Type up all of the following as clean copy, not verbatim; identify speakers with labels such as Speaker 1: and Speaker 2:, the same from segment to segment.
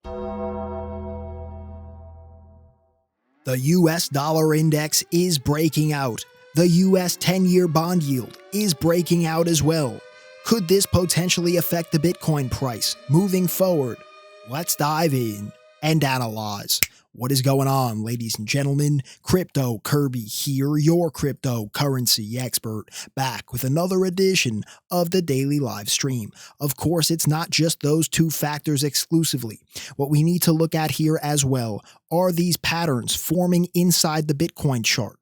Speaker 1: The US dollar index is breaking out. The US 10-year bond yield is breaking out as well. Could this potentially affect the Bitcoin price moving forward? Let's dive in and analyze. What is going on, ladies and gentlemen? Crypto Kirby here, your cryptocurrency expert, back with another edition of the daily live stream. Of course, it's not just those two factors exclusively. What we need to look at here as well are these patterns forming inside the Bitcoin chart.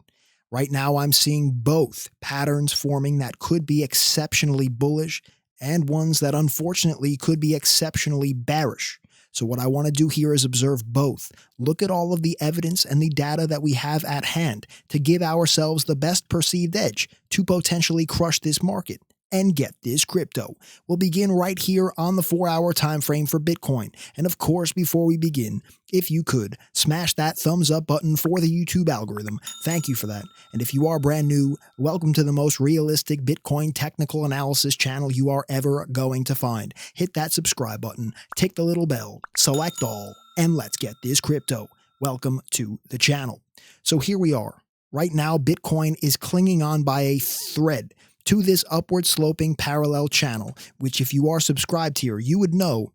Speaker 1: Right now, I'm seeing both patterns forming that could be exceptionally bullish and ones that unfortunately could be exceptionally bearish. So what I want to do here is observe both, look at all of the evidence and the data that we have at hand to give ourselves the best perceived edge to potentially crush this market and get this crypto. We'll begin right here on the 4-hour time frame for Bitcoin. And of course, before we begin, if you could, smash that thumbs up button for the YouTube algorithm. Thank you for that. And if you are brand new, welcome to the most realistic Bitcoin technical analysis channel you are ever going to find. Hit that subscribe button, tick the little bell, select all, and let's get this crypto. Welcome to the channel. So here we are. Right now, Bitcoin is clinging on by a thread to this upward sloping parallel channel, which if you are subscribed here, you would know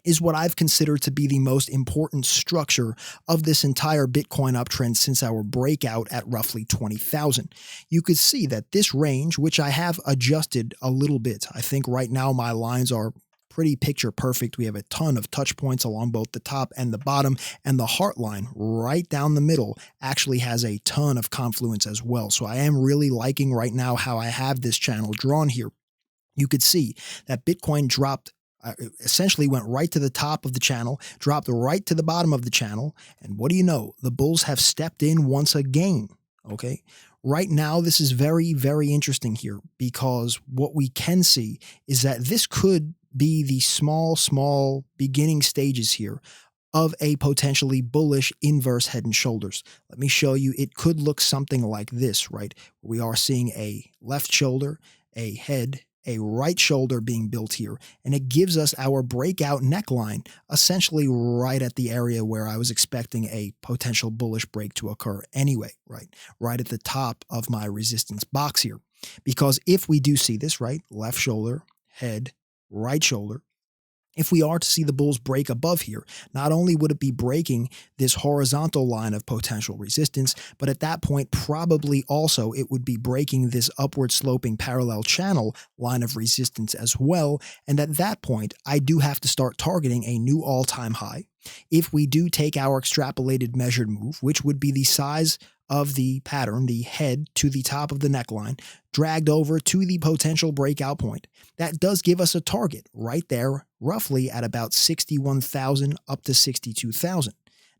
Speaker 1: is what I've considered to be the most important structure of this entire Bitcoin uptrend since our breakout at roughly 20,000. You could see that this range, which I have adjusted a little bit, I think right now my lines are pretty picture perfect. We have a ton of touch points along both the top and the bottom, and the heart line right down the middle actually has a ton of confluence as well. So I am really liking right now how I have this channel drawn here. You could see that Bitcoin dropped essentially went right to the top of the channel, dropped right to the bottom of the channel, and what do you know? The bulls have stepped in once again, okay? Right now, this is very, very interesting here because what we can see is that this could be the small beginning stages here of a potentially bullish inverse head and shoulders. Let me show you. It could look something like this, right? We are seeing a left shoulder, a head, a right shoulder being built here, and it gives us our breakout neckline essentially right at the area where I was expecting a potential bullish break to occur anyway, right at the top of my resistance box here. Because if we do see this, right, left shoulder, head, right shoulder, if we are to see the bulls break above here, not only would it be breaking this horizontal line of potential resistance, but at that point, probably also it would be breaking this upward sloping parallel channel line of resistance as well. And at that point, I do have to start targeting a new all-time high. If we do take our extrapolated measured move, which would be the size of the pattern, the head to the top of the neckline, dragged over to the potential breakout point, that does give us a target right there, roughly at about 61,000 up to 62,000.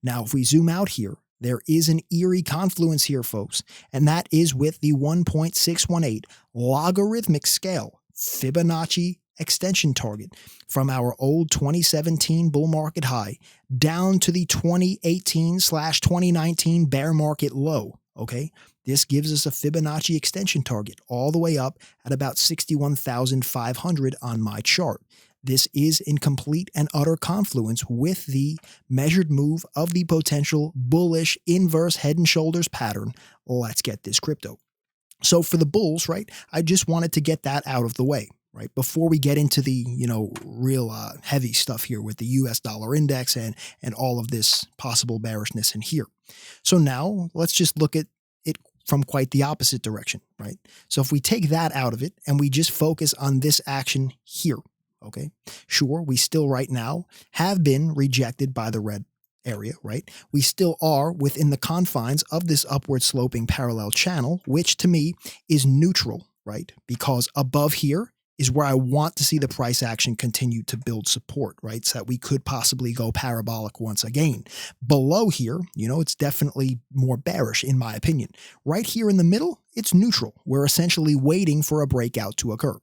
Speaker 1: Now, if we zoom out here, there is an eerie confluence here, folks, and that is with the 1.618 logarithmic scale Fibonacci extension target from our old 2017 bull market high down to the 2018/2019 bear market low, okay? This gives us a Fibonacci extension target all the way up at about 61,500 on my chart. This is in complete and utter confluence with the measured move of the potential bullish inverse head and shoulders pattern. Let's get this crypto. So for the bulls, right, I just wanted to get that out of the way. Right before we get into the real heavy stuff here with the US dollar index and all of this possible bearishness in here. So now let's just look at it from quite the opposite direction, right? So if we take that out of it and we just focus on this action here, okay? Sure, we still right now have been rejected by the red area, right? We still are within the confines of this upward sloping parallel channel, which to me is neutral, right? Because above here is where I want to see the price action continue to build support, right? So that we could possibly go parabolic once again. Below here, it's definitely more bearish in my opinion. Right here in the middle, it's neutral. We're essentially waiting for a breakout to occur.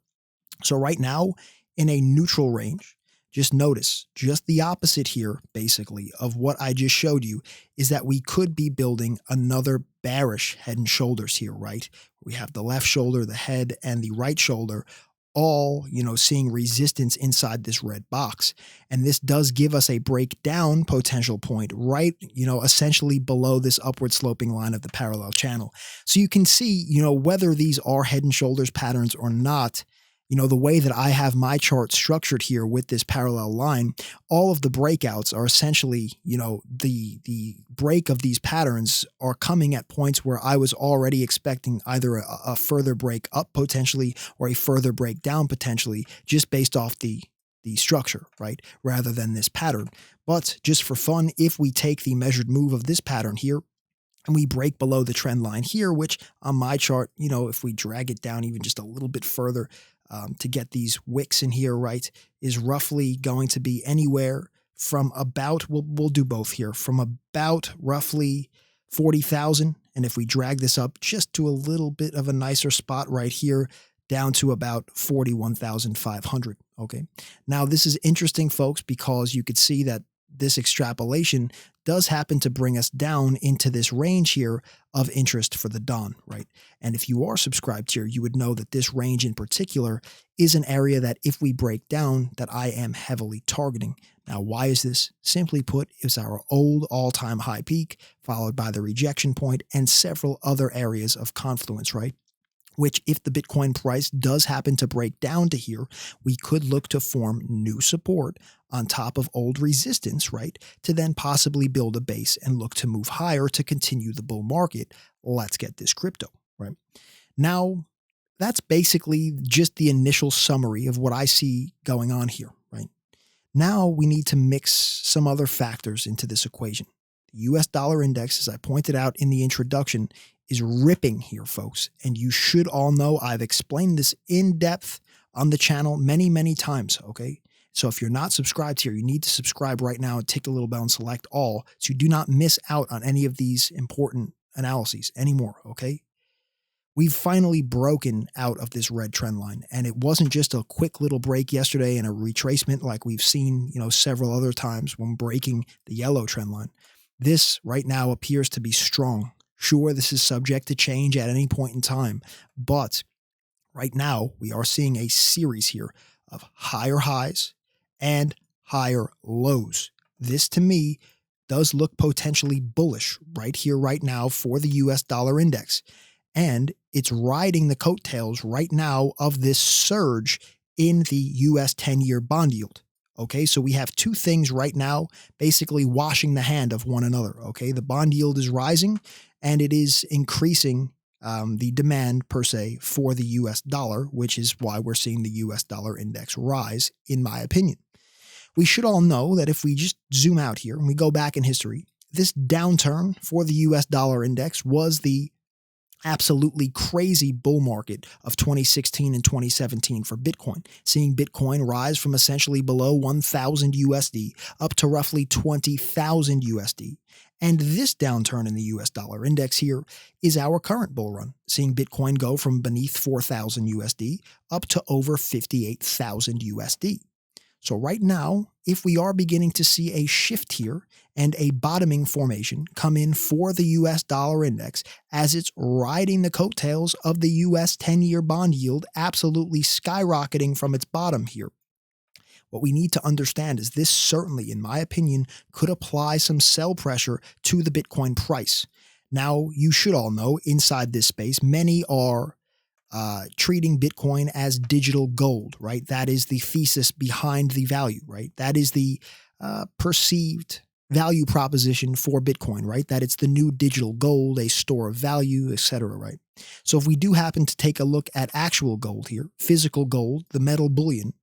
Speaker 1: So right now, in a neutral range, just notice, just the opposite here, basically, of what I just showed you, is that we could be building another bearish head and shoulders here, right? We have the left shoulder, the head, and the right shoulder all, seeing resistance inside this red box. And this does give us a breakdown potential point right, essentially below this upward sloping line of the parallel channel. So you can see, whether these are head and shoulders patterns or not, the way that I have my chart structured here with this parallel line, all of the breakouts are essentially, the break of these patterns are coming at points where I was already expecting either a further break up potentially or a further break down potentially, just based off the structure, right? Rather than this pattern. But just for fun, if we take the measured move of this pattern here, and we break below the trend line here, which on my chart, if we drag it down even just a little bit further to get these wicks in here, right, is roughly going to be anywhere from about, we'll do both here, from about roughly 40,000. And if we drag this up just to a little bit of a nicer spot right here, down to about 41,500. Okay. Now this is interesting, folks, because you could see that this extrapolation does happen to bring us down into this range here of interest for the dawn, right? And if you are subscribed here, you would know that this range in particular is an area that if we break down, that I am heavily targeting. Now, why is this? Simply put, it's our old all-time high peak, followed by the rejection point and several other areas of confluence, right? Which if the Bitcoin price does happen to break down to here, we could look to form new support on top of old resistance, right? To then possibly build a base and look to move higher to continue the bull market. Let's get this crypto, right? Now, that's basically just the initial summary of what I see going on here, right? Now we need to mix some other factors into this equation. The US dollar index, as I pointed out in the introduction, is ripping here, folks. And you should all know I've explained this in depth on the channel many, many times, okay? So if you're not subscribed here, you need to subscribe right now and tick the little bell and select all so you do not miss out on any of these important analyses anymore, okay? We've finally broken out of this red trend line, and it wasn't just a quick little break yesterday and a retracement like we've seen, several other times when breaking the yellow trend line. This right now appears to be strong. Sure, this is subject to change at any point in time, but right now we are seeing a series here of higher highs and higher lows. This to me does look potentially bullish right here, right now for the US dollar index. And it's riding the coattails right now of this surge in the US 10-year bond yield. Okay, so we have two things right now basically washing the hand of one another. Okay, the bond yield is rising and it is increasing the demand per se for the US dollar, which is why we're seeing the US dollar index rise, in my opinion. We should all know that if we just zoom out here and we go back in history, this downturn for the US dollar index was the absolutely crazy bull market of 2016 and 2017 for Bitcoin, seeing Bitcoin rise from essentially below 1,000 USD up to roughly 20,000 USD. And this downturn in the US dollar index here is our current bull run, seeing Bitcoin go from beneath 4,000 USD up to over 58,000 USD. So right now, if we are beginning to see a shift here and a bottoming formation come in for the US dollar index as it's riding the coattails of the US 10-year bond yield absolutely skyrocketing from its bottom here, what we need to understand is this certainly, in my opinion, could apply some sell pressure to the Bitcoin price. Now, you should all know inside this space, many are treating Bitcoin as digital gold, right? That is the thesis behind the value, right? That is the perceived value proposition for Bitcoin, right? That it's the new digital gold, a store of value, etc., right? So if we do happen to take a look at actual gold here, physical gold, the metal bullion,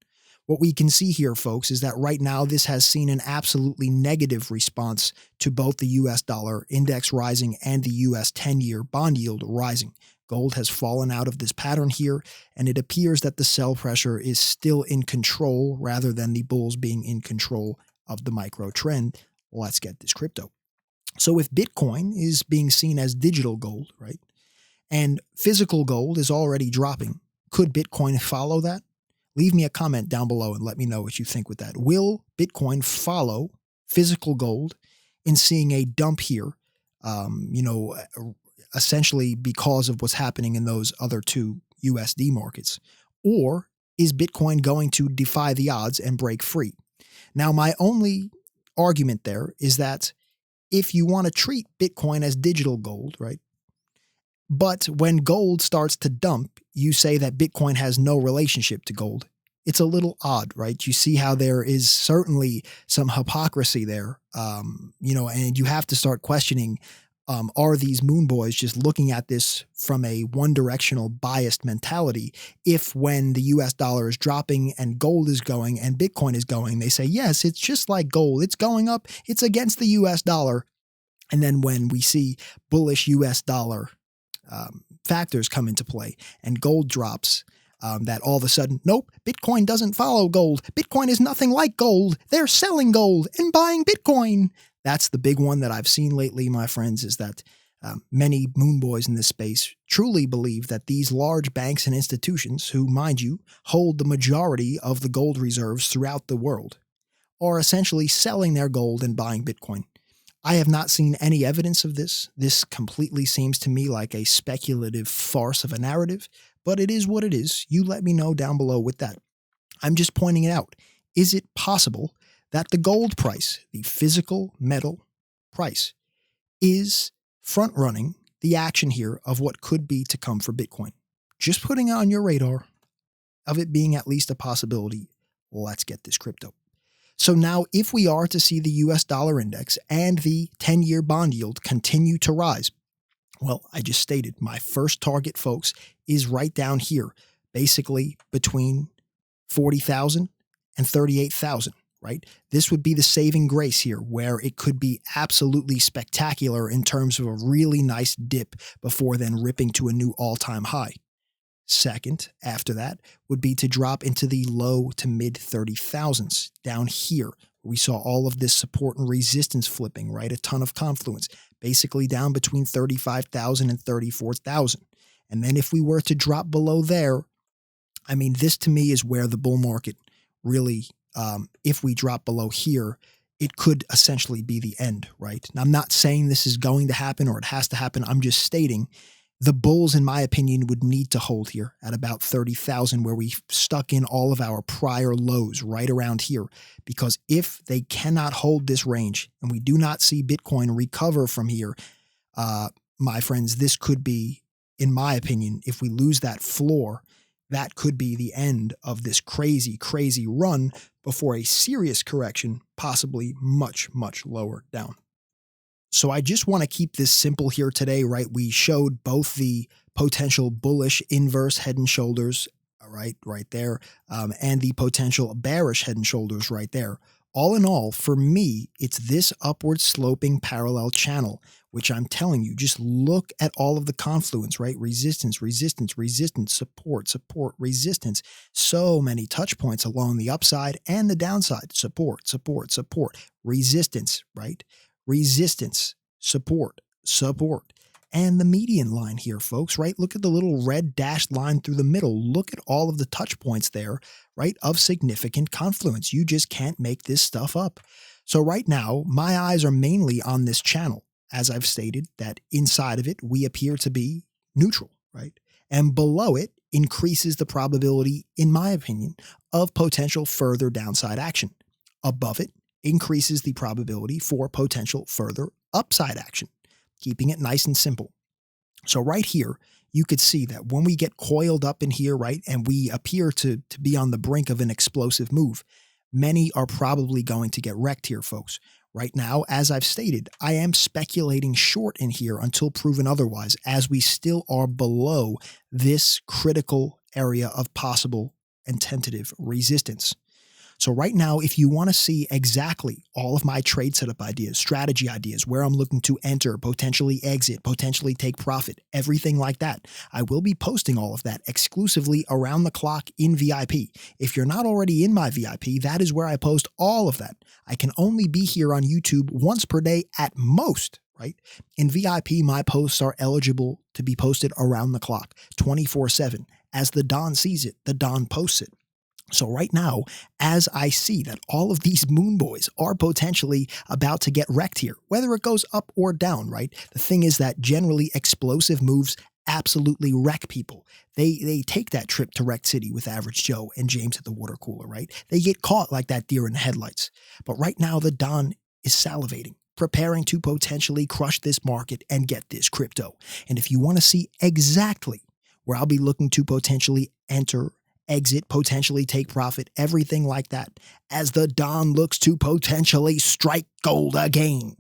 Speaker 1: what we can see here, folks, is that right now this has seen an absolutely negative response to both the US dollar index rising and the US 10-year bond yield rising. Gold has fallen out of this pattern here, and it appears that the sell pressure is still in control rather than the bulls being in control of the micro trend. Let's get this crypto. So if Bitcoin is being seen as digital gold, right, and physical gold is already dropping, could Bitcoin follow that? Leave me a comment down below and let me know what you think with that. Will Bitcoin follow physical gold in seeing a dump here, essentially because of what's happening in those other two USD markets? Or is Bitcoin going to defy the odds and break free? Now, my only argument there is that if you want to treat Bitcoin as digital gold, right? But when gold starts to dump, you say that Bitcoin has no relationship to gold. It's a little odd, right? You see how there is certainly some hypocrisy there, and you have to start questioning, are these moon boys just looking at this from a one-directional biased mentality? If when the US dollar is dropping and gold is going and Bitcoin is going, they say, yes, it's just like gold. It's going up. It's against the US dollar. And then when we see bullish US dollar factors come into play and gold drops, that all of a sudden, nope, Bitcoin doesn't follow gold. Bitcoin is nothing like gold. They're selling gold and buying Bitcoin. That's the big one that I've seen lately, my friends, is that many moon boys in this space truly believe that these large banks and institutions, who, mind you, hold the majority of the gold reserves throughout the world, are essentially selling their gold and buying Bitcoin. I have not seen any evidence of this. This completely seems to me like a speculative farce of a narrative, but it is what it is. You let me know down below with that. I'm just pointing it out. Is it possible that the gold price, the physical metal price, is front-running the action here of what could be to come for Bitcoin? Just putting it on your radar of it being at least a possibility. Let's get this crypto. So now if we are to see the US dollar index and the 10-year bond yield continue to rise, well, I just stated my first target, folks, is right down here, basically between 40,000 and 38,000, right? This would be the saving grace here, where it could be absolutely spectacular in terms of a really nice dip before then ripping to a new all-time high. Second, after that, would be to drop into the low to mid 30,000s down here. We saw all of this support and resistance flipping, right? A ton of confluence, basically down between 35,000 and 34,000. And then if we were to drop below there, I mean, this to me is where the bull market really, if we drop below here, it could essentially be the end, right? Now, I'm not saying this is going to happen or it has to happen. I'm just stating the bulls, in my opinion, would need to hold here at about 30,000, where we stuck in all of our prior lows right around here. Because if they cannot hold this range and we do not see Bitcoin recover from here, my friends, this could be, in my opinion, if we lose that floor, that could be the end of this crazy, crazy run before a serious correction, possibly much, much lower down. So I just want to keep this simple here today, right? We showed both the potential bullish inverse head and shoulders, right there, and the potential bearish head and shoulders right there. All in all, for me, it's this upward sloping parallel channel, which I'm telling you, just look at all of the confluence, right? Resistance, resistance, resistance, support, support, resistance. So many touch points along the upside and the downside. Support, support, support, resistance, right? Resistance, support, support, and the median line here, folks, right? Look at the little red dashed line through the middle. Look at all of the touch points there, right, of significant confluence. You just can't make this stuff up. So right now, my eyes are mainly on this channel. As I've stated, that inside of it, we appear to be neutral, right? And below it increases the probability, in my opinion, of potential further downside action. Above it increases the probability for potential further upside action, keeping it nice and simple. So right here, you could see that when we get coiled up in here, right, and we appear to be on the brink of an explosive move, many are probably going to get wrecked here, folks. Right now, as I've stated, I am speculating short in here until proven otherwise, as we still are below this critical area of possible and tentative resistance. So right now, if you want to see exactly all of my trade setup ideas, strategy ideas, where I'm looking to enter, potentially exit, potentially take profit, everything like that, I will be posting all of that exclusively around the clock in VIP. If you're not already in my VIP, that is where I post all of that. I can only be here on YouTube once per day at most, right? In VIP, my posts are eligible to be posted around the clock, 24/7. As the Don sees it, the Don posts it. So right now, as I see that all of these moon boys are potentially about to get wrecked here, whether it goes up or down, right? The thing is that generally explosive moves absolutely wreck people. They take that trip to Wreck City with Average Joe and James at the water cooler, right? They get caught like that deer in the headlights. But right now, the Don is salivating, preparing to potentially crush this market and get this crypto. And if you want to see exactly where I'll be looking to potentially enter, exit, potentially take profit, everything like that, as the Don looks to potentially strike gold again,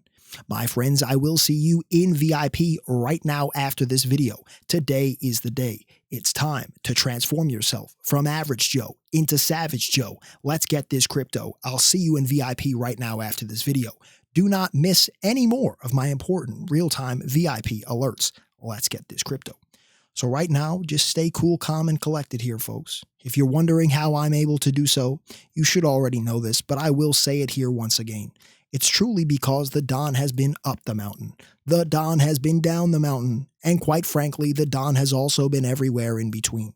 Speaker 1: my friends, I will see you in VIP right now after this video. Today is the day. It's time to transform yourself from Average Joe into Savage Joe. Let's get this crypto. I'll see you in VIP right now after this video. Do not miss any more of my important real-time VIP alerts. Let's get this crypto. So right now, just stay cool, calm, and collected here, folks. If you're wondering how I'm able to do so, you should already know this, but I will say it here once again. It's truly because the Don has been up the mountain. The Don has been down the mountain. And quite frankly, the Don has also been everywhere in between.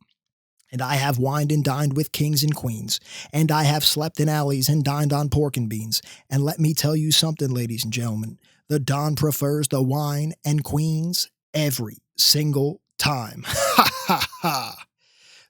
Speaker 1: And I have wined and dined with kings and queens. And I have slept in alleys and dined on pork and beans. And let me tell you something, ladies and gentlemen. The Don prefers the wine and queens every single time. Ha ha ha.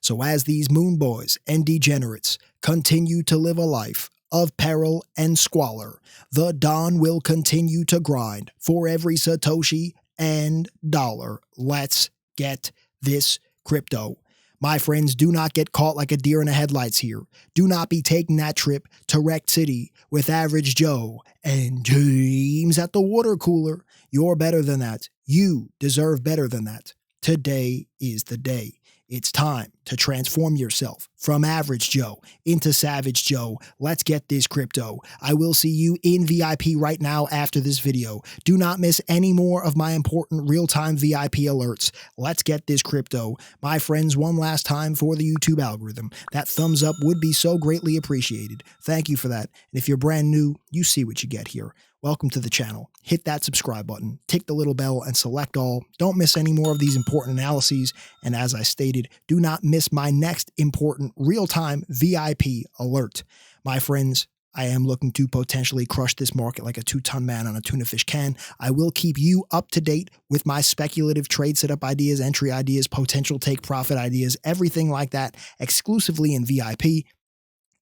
Speaker 1: So as these moon boys and degenerates continue to live a life of peril and squalor, the Don will continue to grind for every Satoshi and dollar. Let's get this crypto. My friends, do not get caught like a deer in the headlights here. Do not be taking that trip to Wreck City with Average Joe and James at the water cooler. You're better than that. You deserve better than that. Today is the day. It's time to transform yourself from Average Joe into Savage Joe. Let's get this crypto. I will see you in VIP right now after this video. Do not miss any more of my important real-time VIP alerts. Let's get this crypto. My friends, one last time for the YouTube algorithm. That thumbs up would be so greatly appreciated. Thank you for that. And if you're brand new, you see what you get here. Welcome to the channel. Hit that subscribe button, tick the little bell, and select all. Don't miss any more of these important analyses. And as I stated, do not miss my next important real-time VIP alert. My friends, I am looking to potentially crush this market like a 2-ton man on a tuna fish can. I will keep you up to date with my speculative trade setup ideas, entry ideas, potential take profit ideas, everything like that, exclusively in VIP.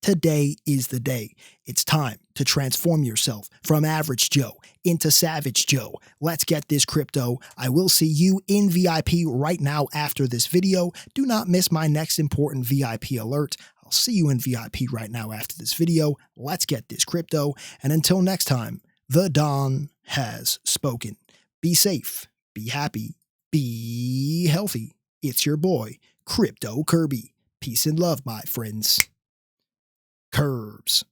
Speaker 1: Today is the day. It's time to transform yourself from Average Joe into Savage Joe. Let's get this crypto. I will see you in VIP right now after this video. Do not miss my next important VIP alert. I'll see you in VIP right now after this video. Let's get this crypto. And until next time, the Don has spoken. Be safe, be happy, be healthy. It's your boy, Crypto Kirby. Peace and love, my friends. Curbs.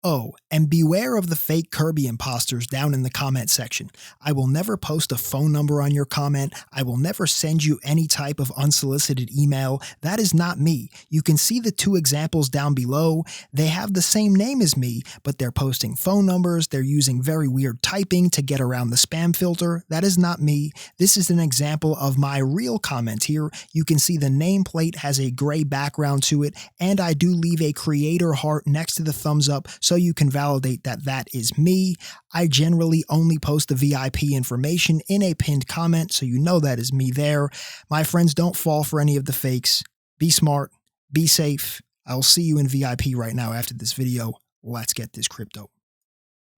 Speaker 1: Oh, and beware of the fake Kirby imposters down in the comment section. I will never post a phone number on your comment. I will never send you any type of unsolicited email. That is not me. You can see the 2 examples down below. They have the same name as me, but they're posting phone numbers. They're using very weird typing to get around the spam filter. That is not me. This is an example of my real comment here. You can see the nameplate has a gray background to it, and I do leave a creator heart next to the thumbs up so you can validate that that is me. I generally only post the VIP information in a pinned comment, so you know that is me there. My friends, don't fall for any of the fakes. Be smart, be safe. I'll see you in VIP right now after this video. Let's get this crypto.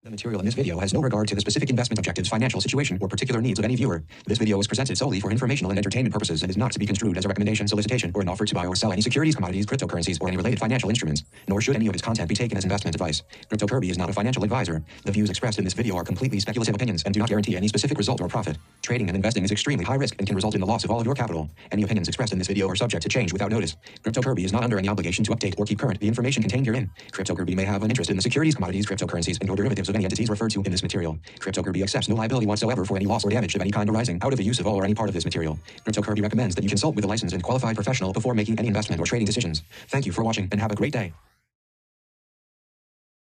Speaker 2: The material in this video has no regard to the specific investment objectives, financial situation, or particular needs of any viewer. This video is presented solely for informational and entertainment purposes and is not to be construed as a recommendation, solicitation, or an offer to buy or sell any securities, commodities, cryptocurrencies, or any related financial instruments, nor should any of its content be taken as investment advice. Crypto Kirby is not a financial advisor. The views expressed in this video are completely speculative opinions and do not guarantee any specific result or profit. Trading and investing is extremely high risk and can result in the loss of all of your capital. Any opinions expressed in this video are subject to change without notice. Crypto Kirby is not under any obligation to update or keep current the information contained herein. Crypto Kirby may have an interest in the securities, commodities, cryptocurrencies, and or derivatives of any entities referred to in this material. Crypto Kirby accepts no liability whatsoever for any loss or damage of any kind arising out of the use of all or any part of this material. Crypto Kirby recommends that you consult with a licensed and qualified professional before making any investment or trading decisions. Thank you for watching and have a great day.